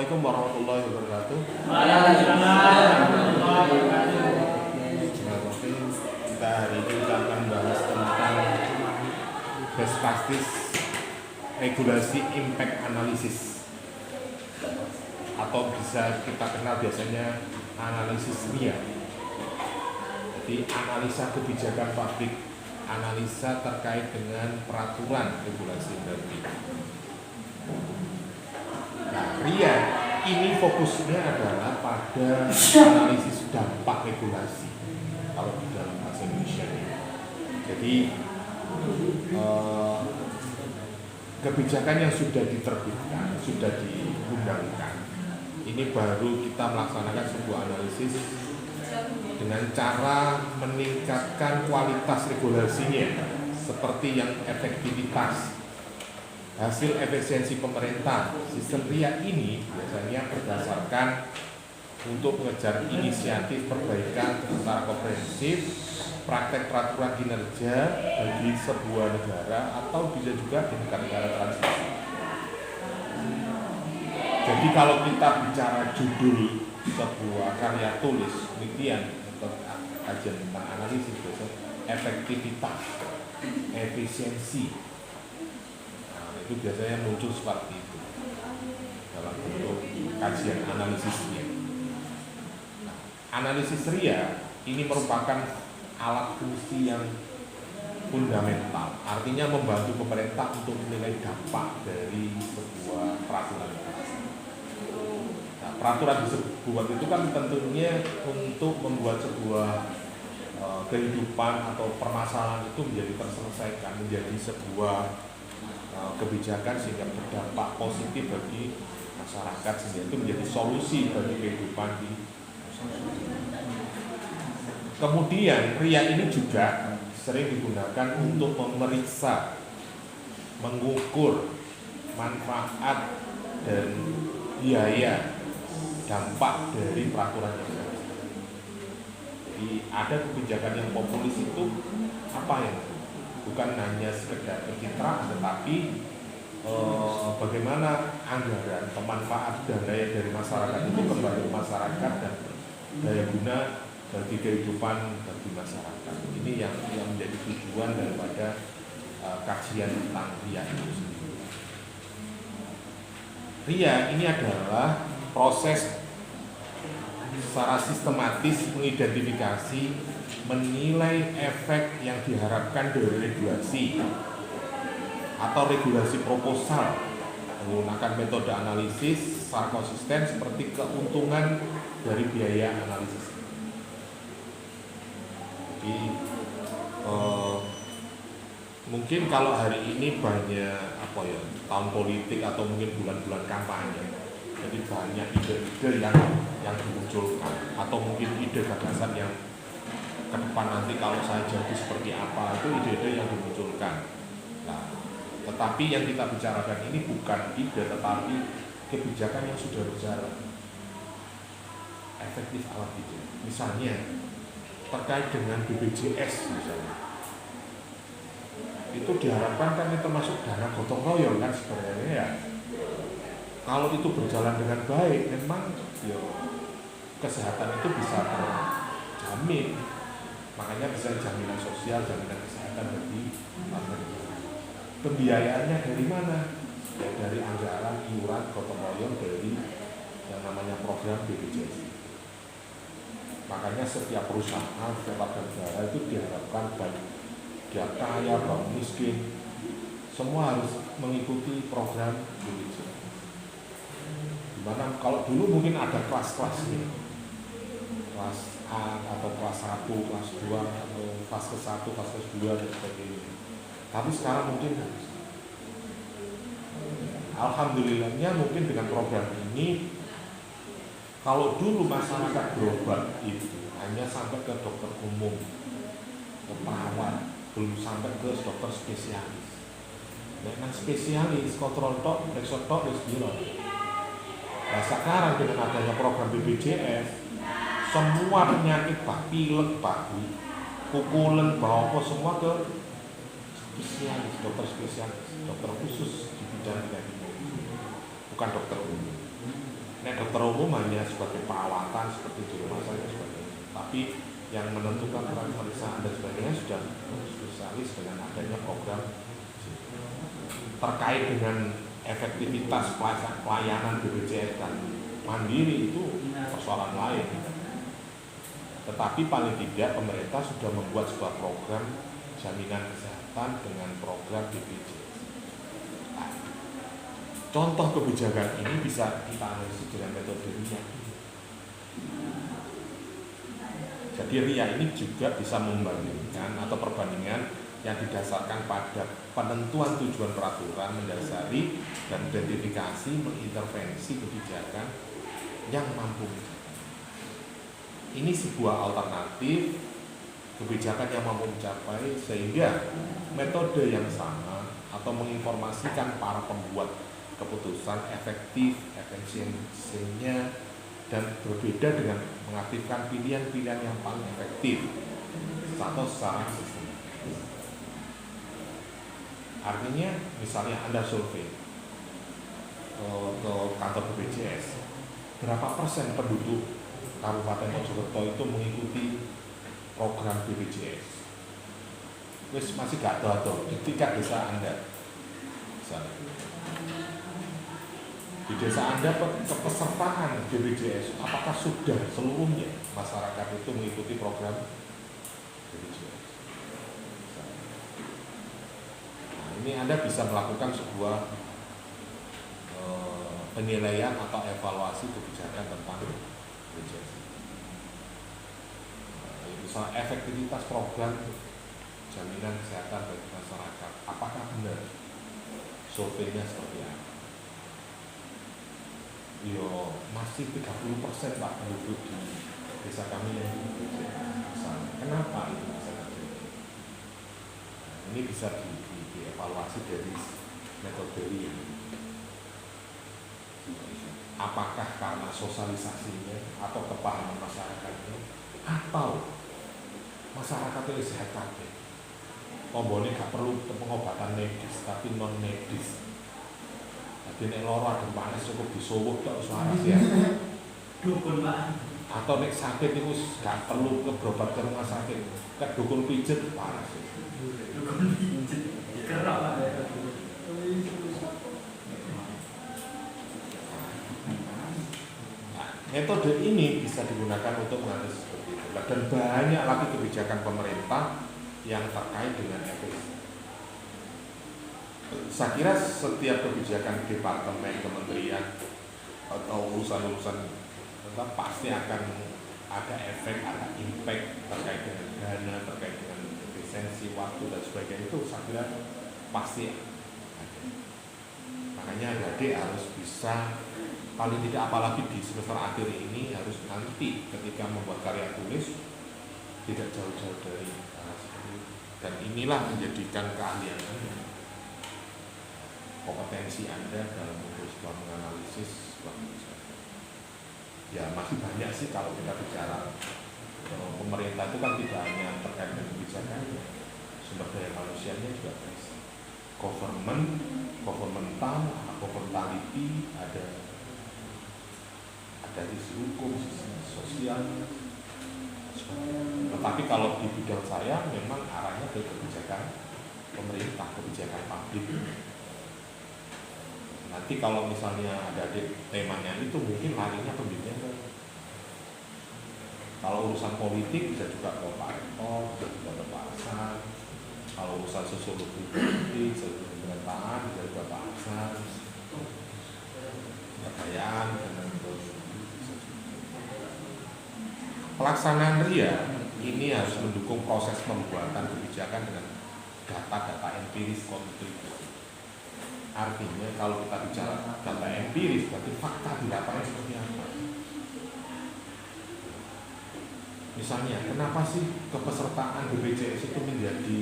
Assalamualaikum warahmatullahi wabarakatuh. Kita hari ini kita akan bahas tentang best practice regulasi impact analysis, atau bisa kita kenal biasanya analisis RIA. Jadi analisa kebijakan publik, analisa terkait dengan peraturan regulasi berarti. Nah, RIA ini fokusnya adalah pada analisis dampak regulasi kalau di dalam bahasa Indonesia. Jadi kebijakan yang sudah diterbitkan, sudah diundangkan, ini baru kita melaksanakan sebuah analisis dengan cara meningkatkan kualitas regulasinya, seperti yang efektivitas, hasil efisiensi pemerintah. Sistem RIA ini biasanya berdasarkan untuk mengejar inisiatif perbaikan secara komprehensif praktek peraturan kinerja bagi sebuah negara atau bisa juga di negara-negara transisi. Jadi kalau kita bicara judul sebuah karya tulis penelitian atau kajian tentang analisis, efektivitas, efisiensi, itu biasanya muncul seperti itu dalam bentuk kajian analisisnya. Nah, analisis RIA ini merupakan alat fungsi yang fundamental, artinya membantu pemerintah untuk menilai dampak dari sebuah peraturan. Nah, peraturan dibuat itu kan tentunya untuk membuat sebuah kehidupan atau permasalahan itu menjadi terselesaikan, menjadi sebuah kebijakan sehingga berdampak positif bagi masyarakat, sehingga itu menjadi solusi bagi kehidupan di masyarakat. Kemudian RIA ini juga sering digunakan untuk memeriksa, mengukur manfaat dan biaya dampak dari peraturan yang ada. Jadi ada kebijakan yang populis itu apa yang bukan hanya sekedar pencitraan, tetapi bagaimana anggaran, pemanfaat dan daya dari masyarakat itu kembali ke masyarakat dan daya guna bagi kehidupan bagi masyarakat. Ini yang menjadi tujuan daripada kajian tentang RIA itu sendiri. RIA ini adalah proses secara sistematis mengidentifikasi, menilai efek yang diharapkan dari regulasi atau regulasi proposal menggunakan metode analisis secara konsisten seperti keuntungan dari biaya analisis. Jadi mungkin kalau hari ini banyak tahun politik atau mungkin bulan-bulan kampanye, jadi banyak ide-ide yang dimunculkan atau mungkin ide gagasan yang ke depan nanti kalau saya jadi seperti apa, itu ide-ide yang dimunculkan. Nah, tetapi yang kita bicarakan ini bukan ide, tetapi kebijakan yang sudah berjalan, efektif alat itu. Misalnya terkait dengan BPJS misalnya, itu diharapkan kan itu termasuk dana gotong royong kan sebenarnya ya. Kalau itu berjalan dengan baik, memang kesehatan itu bisa terjamin. Makanya bisa jaminan sosial, jaminan kesehatan bagi masyarakat. Pembiayaannya dari mana? Ya dari anggaran iuran gotong royong dari yang namanya program BPJS. Makanya setiap perusahaan, setiap warga negara itu diharapkan baik dia kaya, baik miskin, semua harus mengikuti program BPJS. Dimana kalau dulu mungkin ada kelas-kelasnya, kelas A atau kelas 1, kelas 2 atau fase 1, fase 2 dan sebagainya. Tapi sekarang mungkin alhamdulillahnya mungkin dengan program ini, kalau dulu masyarakat berobat itu hanya sampai ke dokter umum, ke perawat, belum sampai ke dokter spesialis. Dengan spesialis kontrol tok, periksa tok, wis biro. Nah sekarang dengan adanya program BPJS, semua penyakit pilek, kukulen, bawah semua ke spesialis, dokter spesialis, dokter khusus di bidang penyakit, bukan dokter umum. Nek dokter umum hanya sebagai perawatan seperti di rumah saya sebagainya. Tapi yang menentukan pemeriksaan dan sebagainya sudah spesialis dengan adanya program terkait dengan efektivitas pelayanan BPJS dan Mandiri itu persoalan lain. Tetapi paling tidak pemerintah sudah membuat sebuah program jaminan kesehatan dengan program BPJS. Nah, contoh kebijakan ini bisa kita analisis dengan metode RIA. Jadi RIA ini juga bisa membandingkan atau perbandingan yang didasarkan pada penentuan tujuan peraturan mendasari dan identifikasi mengintervensi kebijakan yang mampu. Ini sebuah alternatif kebijakan yang mampu mencapai sehingga metode yang sama atau menginformasikan para pembuat keputusan efektif, efisiensinya dan berbeda dengan mengaktifkan pilihan-pilihan yang paling efektif atau secara sistematis. Artinya misalnya Anda survei ke kantor BPJS, berapa persen penduduk Kabupaten Mojokerto itu mengikuti program BPJS? Wis masih gak tahu di tingkat desa Anda. Misalnya di desa Anda kepesertaan BPJS, apakah sudah seluruhnya masyarakat itu mengikuti program BPJS? Nah, ini Anda bisa melakukan sebuah penilaian atau evaluasi kebijakan tentang BPJS. Misalnya efektivitas program jaminan kesehatan bagi masyarakat, apakah benar? Surveinya seperti apa? Yo masih 30% Pak penduduk di desa kami yang BPJS. Kenapa itu bisa terjadi? Nah, ini bisa dievaluasi dari metode ini. Apakah karena sosialisasinya atau kepahaman masyarakatnya, atau masyarakat itu sehat kabeh. Tombone gak perlu pengobatan medis tapi non medis. Jadi nek loro adem panas cukup disowuh tok suara ya. Dukun Pak. Atau nek sakit itu gak perlu berobat ke rumah sakit, ke dukun pijet panas. Dukun pijet. Kerap Pak. Metode ini bisa digunakan untuk menganalisis seperti itu. Dan banyak lagi kebijakan pemerintah yang terkait dengan efisiensi. Saya kira setiap kebijakan departemen, kementerian atau urusan-urusan pasti akan ada efek, ada impact terkait dengan dana, terkait dengan efisiensi waktu dan sebagainya, itu saya kira pasti ada. Makanya adik harus bisa, paling tidak apalagi di semester akhir ini, harus nanti ketika membuat karya tulis tidak jauh-jauh dari dan inilah menjadikan keahlian Anda, kompetensi Anda dalam sebuah menganalisis sebuah kebijakan. Ya masih banyak sih kalau kita bicara pemerintah itu kan tidak hanya terkait dengan kebijakannya, sumber daya manusianya juga bisa. Governmental, governmentality, ada sisi hukum, sisi sosial. Tetapi kalau di bidang saya memang arahnya ke kebijakan pemerintah, kebijakan publik. Nanti kalau misalnya ada temanya itu mungkin larinya pembimbingan. Kalau urusan politik bisa juga ke Pak Rektor, bisa juga ke Pak Hasan. Kalau urusan sosiologi politik, sosiologi pemerintahan bisa juga Pak Hasan. Kekayaan dan pelaksanaan RIA ini harus mendukung proses pembuatan kebijakan dengan data-data empiris kontribusi. Artinya kalau kita bicara data empiris, berarti fakta di lapangan seperti apa? Misalnya, kenapa sih kepesertaan BPJS itu menjadi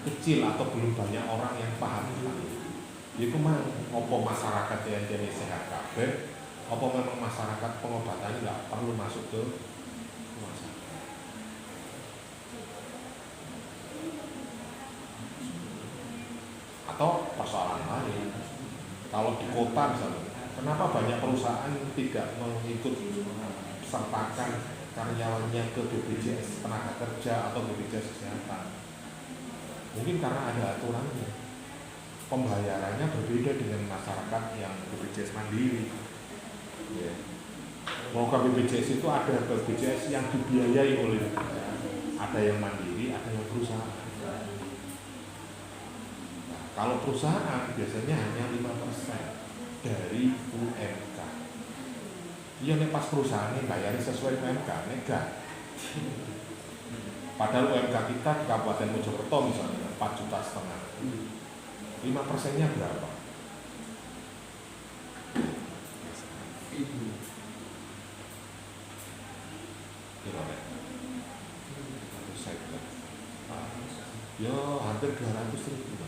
kecil atau belum banyak orang yang paham tentang itu? Itu mah opo masyarakat yang jadi sehat kabeh, opo memang masyarakat pengobatannya nggak perlu masuk ke rumah sakit. Atau persoalan lain, kalau di kota misalnya Kenapa banyak perusahaan tidak mengikut sertakan karyawannya ke BPJS tenaga kerja atau BPJS kesehatan? Mungkin karena ada aturannya. Pembayarannya berbeda dengan masyarakat yang BPJS mandiri. Ya. Mau ke BPJS itu ada BPJS yang dibiayai oleh negara, ada yang mandiri, ada yang perusahaan. Nah, kalau perusahaan biasanya hanya 5% dari UMK. Iya nih pas perusahaannya bayarnya sesuai UMK, enggak. Padahal UMK kita di Kabupaten Mojokerto misalnya 4,5 juta. 5%-nya berapa? Ya hampir 200.000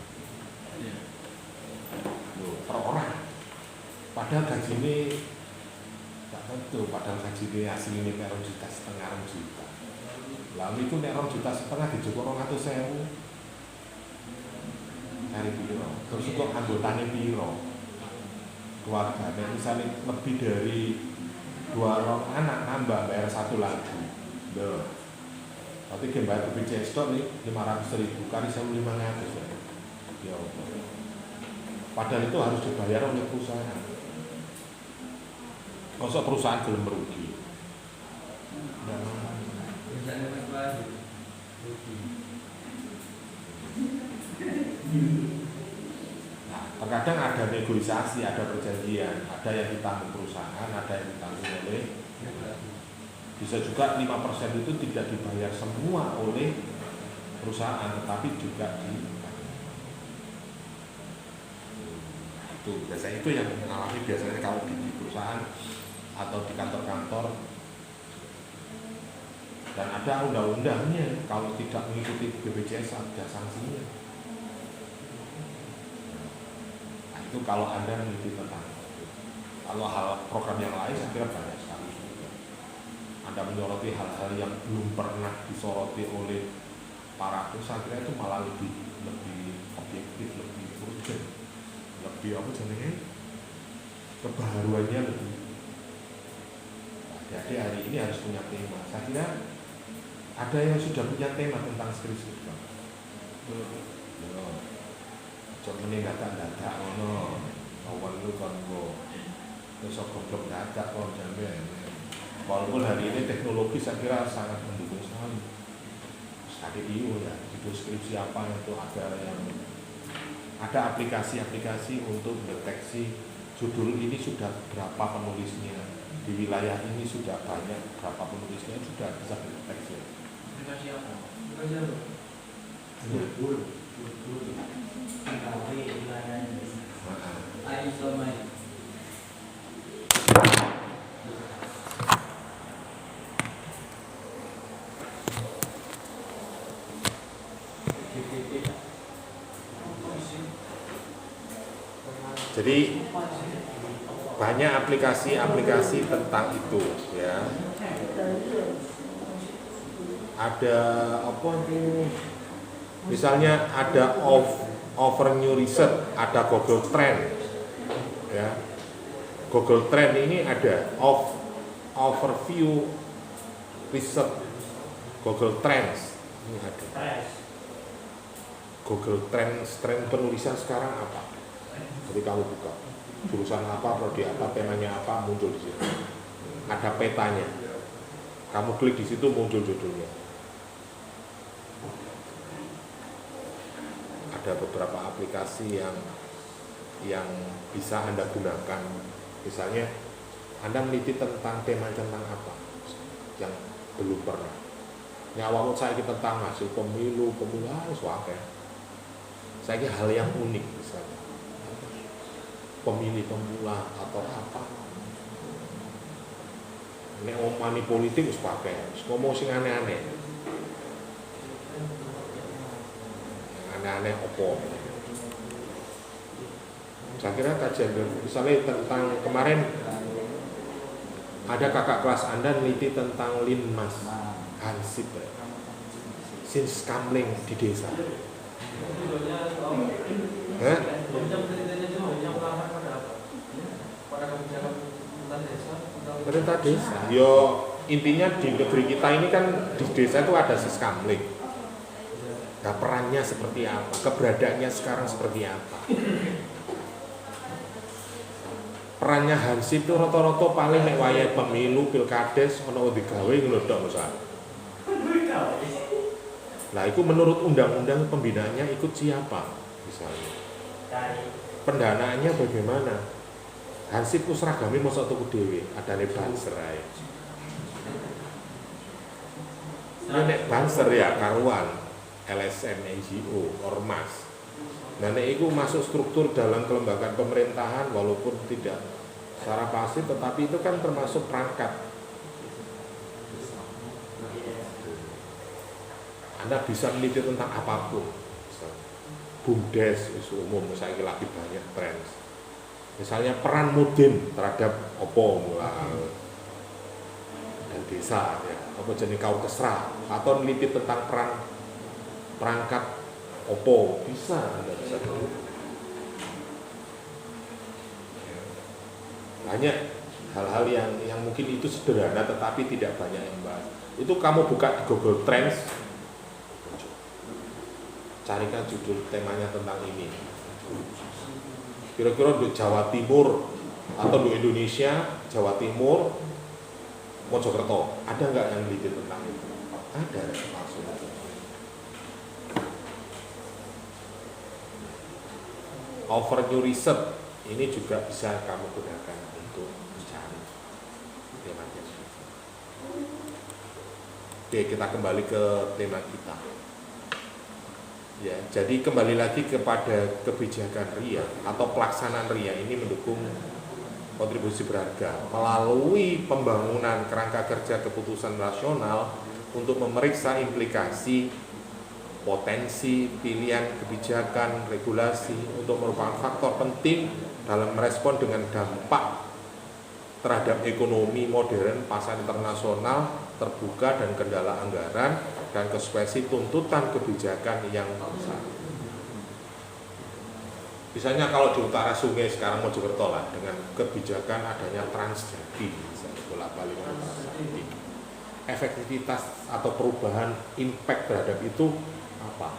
per orang. Padahal gaji ini tak tentu, padahal gaji ini aslinya 2,5 juta. Lalu itu 2,5 juta di Joko 200.000 dari piro. Terus kok anggotanya piro? Keluarganya misalnya lebih dari 2 orang anak nambah bayar 1 lagi. Loh. Tapi dia bayar BPJS nih 500.000 kali 1.500 ya Allah. Padahal itu harus dibayar oleh perusahaan. Masa perusahaan belum merugi? Nah, terkadang ada negosiasi, ada perjanjian, ada yang ditanggung perusahaan, ada yang ditanggung oleh. Bisa juga 5% itu tidak dibayar semua oleh perusahaan, tetapi juga itu biasanya itu yang mengalami biasanya kalau di perusahaan atau di kantor-kantor. Dan ada undang-undangnya, kalau tidak mengikuti BPJS ada sanksinya. Nah, itu kalau Anda mengikuti tentang. Kalau hal program yang lain saya kira banyak sekali. Anda menyoroti hal-hal yang belum pernah disoroti oleh para perusahaan, saya kira itu malah lebih objektif, lebih urgent, lebih apa jenenge, kebaharuannya lebih. Jadi hari ini harus punya tema. Saya kira ada yang sudah punya tema tentang skripsi. Coba meninggalkan data, kawan lu kan terus goblok data kok jamin. Walaupun hari ini teknologi saya kira sangat mendukung sekali. HDIO ya, itu skripsi apa itu ada aplikasi-aplikasi untuk deteksi judul ini sudah berapa penulisnya, di wilayah ini sudah banyak berapa penulisnya, sudah bisa dideteksi. Aplikasi apa? Aplikasi apa? Google. Jadi banyak aplikasi-aplikasi tentang itu ya. Ada apa itu? Misalnya ada over new research, ada Google Trend ya. Google Trend ini ada overview research Google Trends ini ada. Google Trends, tren penulisan sekarang apa? Jadi kamu buka jurusan apa, prodi apa, temanya apa, muncul di situ. Ada petanya. Kamu klik di situ muncul judulnya. Ada beberapa aplikasi yang bisa Anda gunakan. Misalnya Anda meneliti tentang tema tentang apa yang belum pernah. Nyawa saya tentang hasil pemilu, suaka. Saya kira hal yang unik misalnya. Pemilih pemula atau apa. Nek omani politik wis pakai, ngomong sing aneh-aneh. Aneh-aneh opo. Saya kira kajian misalnya tentang kemarin ada kakak kelas Anda neliti tentang linmas hansip sinskamling di desa. pada kebijakan pemerintah desa, pemerintah desa. Yo intinya di negeri kita ini kan di desa itu ada Siskamling. Nah, perannya seperti apa? Keberadaannya sekarang seperti apa? Perannya Hansip itu rata-rata paling nek wayahe pemilu pilkades ana digawe ngono tok Mas. Nah, itu menurut undang-undang pembinaannya ikut siapa misalnya? Pendanaannya bagaimana? Hansip ku seragame mosok tuku dhewe, adane banser ae. Ya nek banser ya karuan LSM, NGO, Ormas. Nah nek iku masuk struktur dalam kelembagaan pemerintahan walaupun tidak secara pasti tetapi itu kan termasuk perangkat. Anda bisa meneliti tentang apapun. BUMDes isu umum misalnya lagi banyak tren. Misalnya peran Mudin terhadap opo dan desa ya, apa jenis kaukesra atau meneliti tentang peran perangkat opo bisa Anda bisa tahu. Banyak hal-hal yang mungkin itu sederhana tetapi tidak banyak yang bahas. Itu kamu buka di Google Trends, carikan judul temanya tentang ini. Kira-kira di Jawa Timur atau di Indonesia, Jawa Timur, Mojokerto, ada nggak yang meneliti tentang itu? Ada maksudnya. Overview research ini juga bisa kamu gunakan untuk mencari temanya. Oke, kita kembali ke tema kita. Ya, jadi kembali lagi kepada kebijakan RIA atau pelaksanaan RIA ini mendukung kontribusi berharga melalui pembangunan kerangka kerja keputusan nasional untuk memeriksa implikasi potensi pilihan kebijakan regulasi untuk merupakan faktor penting dalam merespon dengan dampak terhadap ekonomi modern, pasar internasional terbuka dan kendala anggaran dan konsekuensi tuntutan kebijakan yang besar. Misalnya kalau di utara sungai sekarang Mojokerto lah dengan kebijakan adanya Transjadi, misalnya bolak-balik Transjadi, efektivitas atau perubahan impact terhadap itu apa?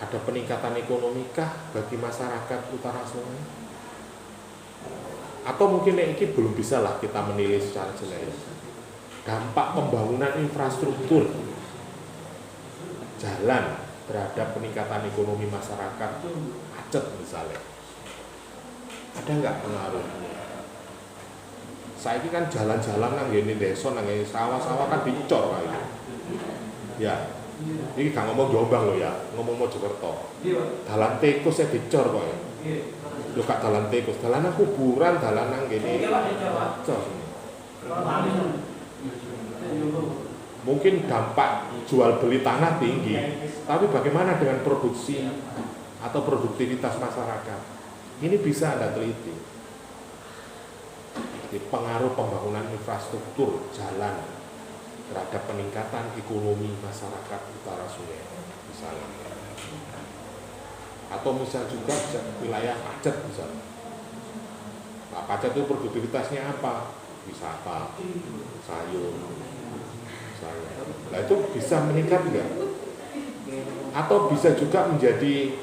Ada peningkatan ekonomi kah bagi masyarakat utara sungai? Atau mungkin ini belum bisa lah kita menilai secara jelas. Dampak pembangunan infrastruktur jalan terhadap peningkatan ekonomi masyarakat Aceh misalnya, ada nggak pengaruhnya? Saya ini kan jalan-jalan nang gini desa nang sawah-sawah kan dicor kayak ya. Ini gak ngomong Jombang loh ya, ngomong Mojokerto. Dalan tikus saya dicor kok ya. Yo gak dalan tikus, dalanan kuburan, dalanan gini. Mungkin dampak jual beli tanah tinggi, tapi bagaimana dengan produksi atau produktivitas masyarakat? Ini bisa Anda teliti. Jadi pengaruh pembangunan infrastruktur jalan terhadap peningkatan ekonomi masyarakat utara sungai misalnya, atau misal juga bisa wilayah Pacet misalnya. Nah, Pacet itu produktivitasnya apa? Wisata, sayur misalnya. Nah itu bisa meningkat enggak? Atau bisa juga menjadi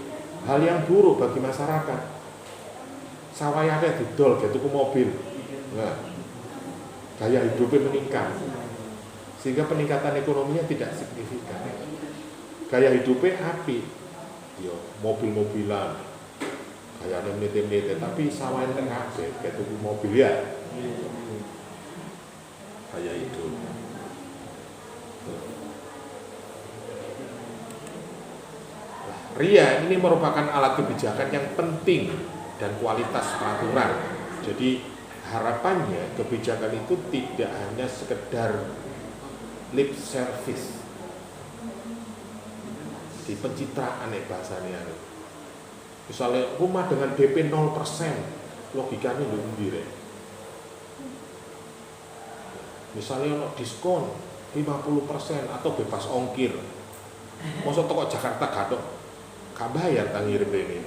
hal yang buruk bagi masyarakat. Sawayane didol gitu ke mobil. Nah, gaya hidupnya meningkat. Sehingga peningkatan ekonominya tidak signifikan. Gaya hidupnya api, yo mobil-mobilan, gayanya meniti-meniti, tapi sawahnya tengah kayak tuku mobil ya, gaya hidup. RIA ini merupakan alat kebijakan yang penting dan kualitas peraturan. Jadi harapannya kebijakan itu tidak hanya sekedar lip service di pencitraan bahasanya. Misalnya rumah dengan DP 0%, logikanya ndek. Misalnya diskon 50% atau bebas ongkir. Masa toko Jakarta gak bayar tak ngirim ini.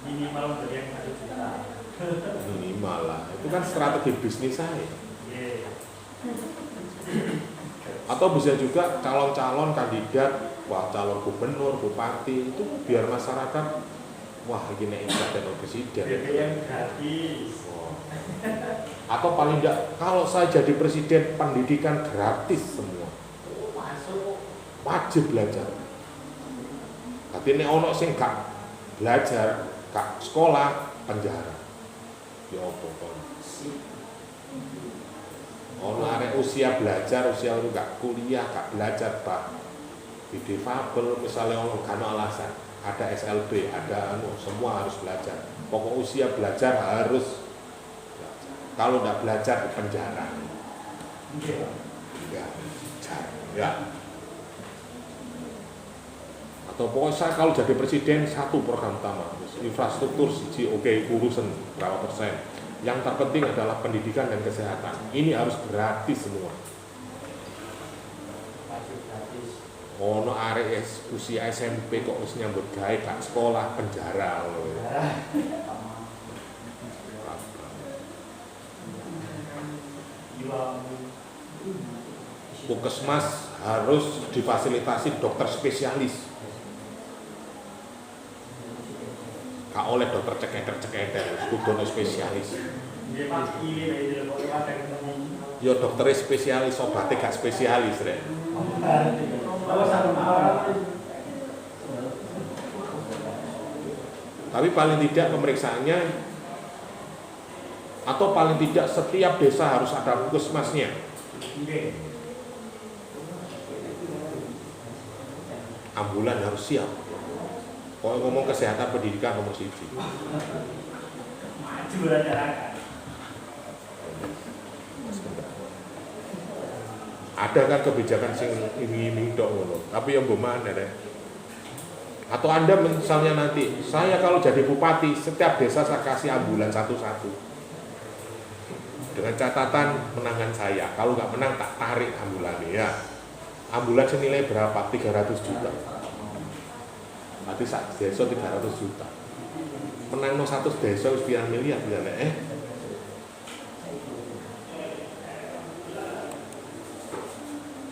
Minimal dari yang 1 juta. Minimal lah. Itu kan strategi bisnis saya. Atau bisa juga calon-calon kandidat, wah calon gubernur, bupati itu biar masyarakat, wah ini calon presiden. BBM gratis. Wow. Atau paling enggak kalau saya jadi presiden pendidikan gratis semua. Masuk. Wajib belajar. Tapi ini ono sing gak belajar, gak sekolah, penjara. Ya apa kon? Ono arek usia belajar, usia lu gak kuliah, gak belajar, Pak. Di difabel misalnya ono kan alasan, ada SLB, ada semua harus belajar. Pokok usia belajar harus belajar. Kalau enggak belajar di penjara. Ya. Atau pokoknya saya kalau jadi presiden satu program utama, infrastruktur siji oke, urusan berapa persen. Yang terpenting adalah pendidikan dan kesehatan. Ini harus gratis semua. Ono arek usia SMP kok wis nyambut gawe gak sekolah, penjara loh. Puskesmas harus difasilitasi dokter spesialis. Gak oleh dokter ceketer, kudu spesialis. Yo dokter spesialis, obatnya gak spesialis, Rek. Tapi paling tidak pemeriksaannya, atau paling tidak setiap desa harus ada puskesmasnya. Ambulan harus siap. Kalau ngomong kesehatan pendidikan nomor 1. Ada kan kebijakan sing ini dok ngono, tapi yang bagaimana deh? Atau Anda misalnya nanti, saya kalau jadi bupati, setiap desa saya kasih ambulan satu-satu. Dengan catatan menangan saya, kalau nggak menang tak tarik ambulannya ya. Ambulan senilai berapa? 300 juta. Nanti sak desa 300 juta. Menang no 100 desa wis pirang miliar bilane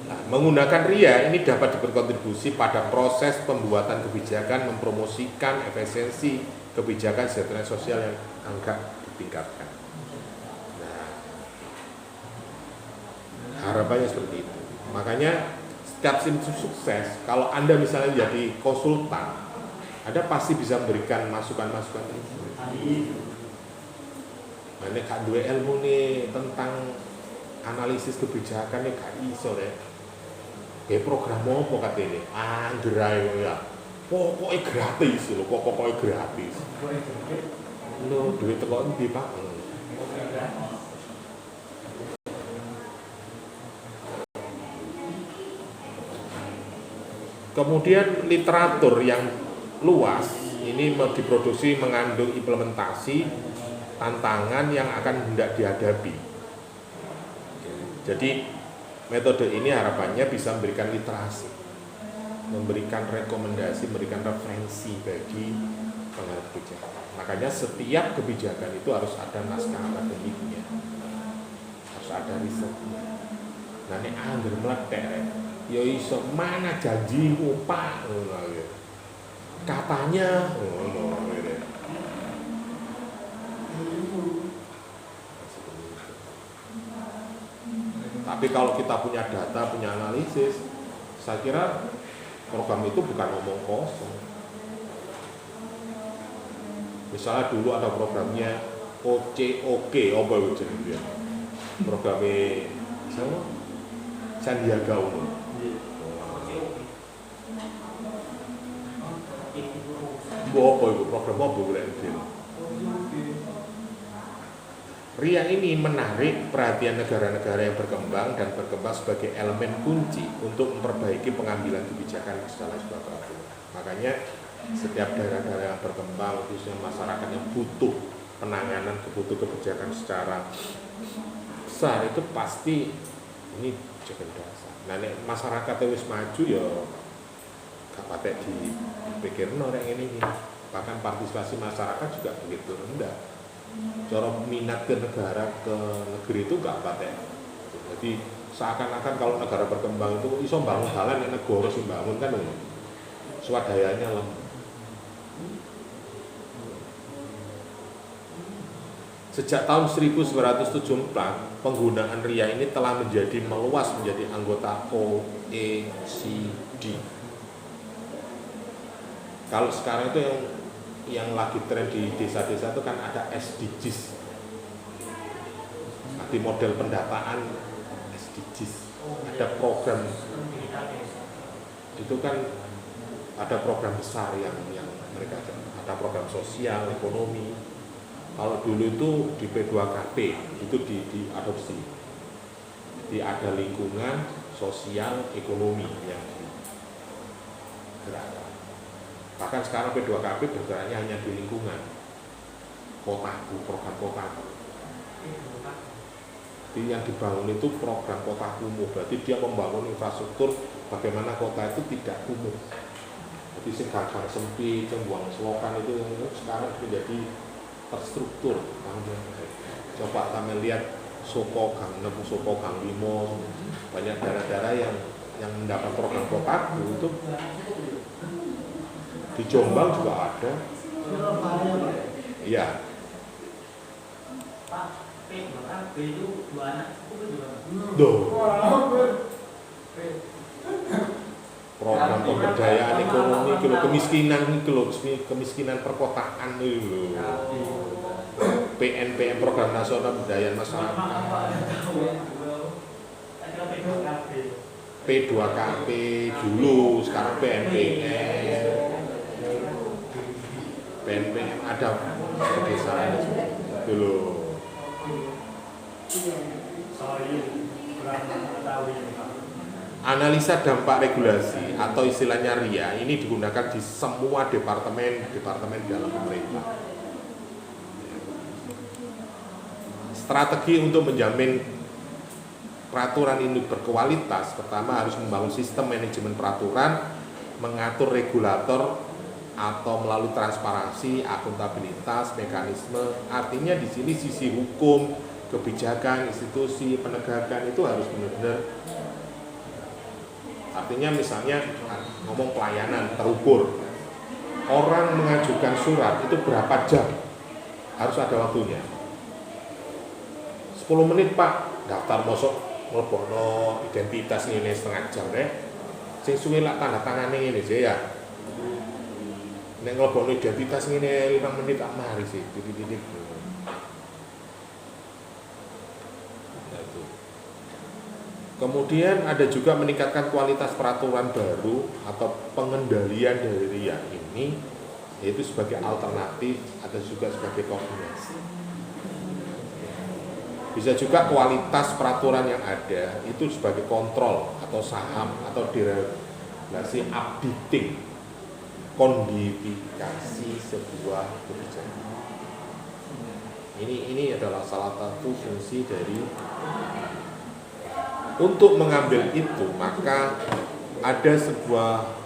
Nah, menggunakan RIA ini dapat berkontribusi pada proses pembuatan kebijakan, mempromosikan efisiensi kebijakan kesejahteraan sosial yang agak ditingkatkan. Nah, harapannya seperti itu. Makanya setiap tim sukses, kalau Anda misalnya jadi konsultan, Anda pasti bisa memberikan masukan-masukan itu. Nah, ini gak duwe ilmu nih tentang analisis kebijakan nih gak iso deh. Kayak program apa katanya? Gerai ya. Pokoknya gratis loh, pokoknya gratis. Lo duit teko endi, Pak? Kemudian literatur yang luas ini diproduksi mengandung implementasi tantangan yang akan hendak dihadapi. Jadi metode ini harapannya bisa memberikan literasi, memberikan rekomendasi, memberikan referensi bagi pengarah kebijakan. Makanya setiap kebijakan itu harus ada naskah akademiknya, harus ada risetnya. Nah ini anggar meletek, ya iso mana janjimu Pak, katanya, Tapi kalau kita punya data, punya analisis, saya kira program itu bukan omong kosong. Misalnya dulu ada programnya OCOK, apa itu dia? Programnya siapa? Sandiaga Uno. Apa itu? Program apa itu? RIA ini menarik perhatian negara-negara yang berkembang dan berkembang sebagai elemen kunci untuk memperbaiki pengambilan kebijakan skala global. Makanya setiap daerah-daerah yang berkembang, khususnya masyarakat yang butuh penanganan, butuh kebijakan secara besar, itu pasti ini jaga dasar. Nah, masyarakat yang wis maju ya gak patek dipikirno orang ini. Bahkan partisipasi masyarakat juga begitu rendah. cara minat ke negara ke negeri itu gak paten. Jadi seakan-akan kalau negara berkembang itu iso bangun dalan yang negara sing bangun kan swadayanya lemah. Sejak tahun 1974, penggunaan RIA ini telah menjadi meluas menjadi anggota OECD. Kalau sekarang itu yang lagi tren di desa-desa itu kan ada SDGs. Di model pendataan SDGs, ada program itu kan ada program besar yang mereka ada program sosial, ekonomi. Kalau dulu itu di P2KP itu diadopsi. Jadi ada lingkungan, sosial, ekonomi yang digerakkan. Bahkan sekarang P2KP bergeraknya hanya di lingkungan, kotaku, program kotaku. Jadi yang dibangun itu program kota kumuh. Berarti dia membangun infrastruktur bagaimana kota itu tidak kumuh. Jadi sing gang sempit, buang selokan itu sekarang menjadi terstruktur. Coba kami lihat Sopo Gang 6, Sopo Gang 5, banyak daerah-daerah yang mendapat program kotaku itu di Jombang juga ada. Iya. Program pemberdayaan ekonomi, kemiskinan perkotaan itu. PNPM, Program Nasional Pemberdayaan Masyarakat. P2KP dulu, sekarang PNPM. PNPM ada pedesaan dulu. Analisa dampak regulasi atau istilahnya RIA ini digunakan di semua departemen dalam pemerintah. Strategi untuk menjamin peraturan ini berkualitas, pertama harus membangun sistem manajemen peraturan, mengatur regulator atau melalui transparansi, akuntabilitas, mekanisme. Artinya di sini sisi hukum, kebijakan, institusi, penegakan itu harus benar-benar. Artinya misalnya ngomong pelayanan terukur, orang mengajukan surat itu berapa jam harus ada waktunya. 10 menit Pak, daftar mosok mlebono identitas ini setengah jam deh. Sing suwe lak tanda tangan ini sih ya. Nek mlebono identitas ini 5 menit tak mari sih, titik-titik. Kemudian ada juga meningkatkan kualitas peraturan baru atau pengendalian dari RIA ini, yaitu sebagai alternatif atau juga sebagai kombinasi. Bisa juga kualitas peraturan yang ada itu sebagai kontrol atau saham atau diregulasi updating, kodifikasi sebuah kebijakan. Ini adalah salah satu fungsi dari. Untuk mengambil itu maka ada sebuah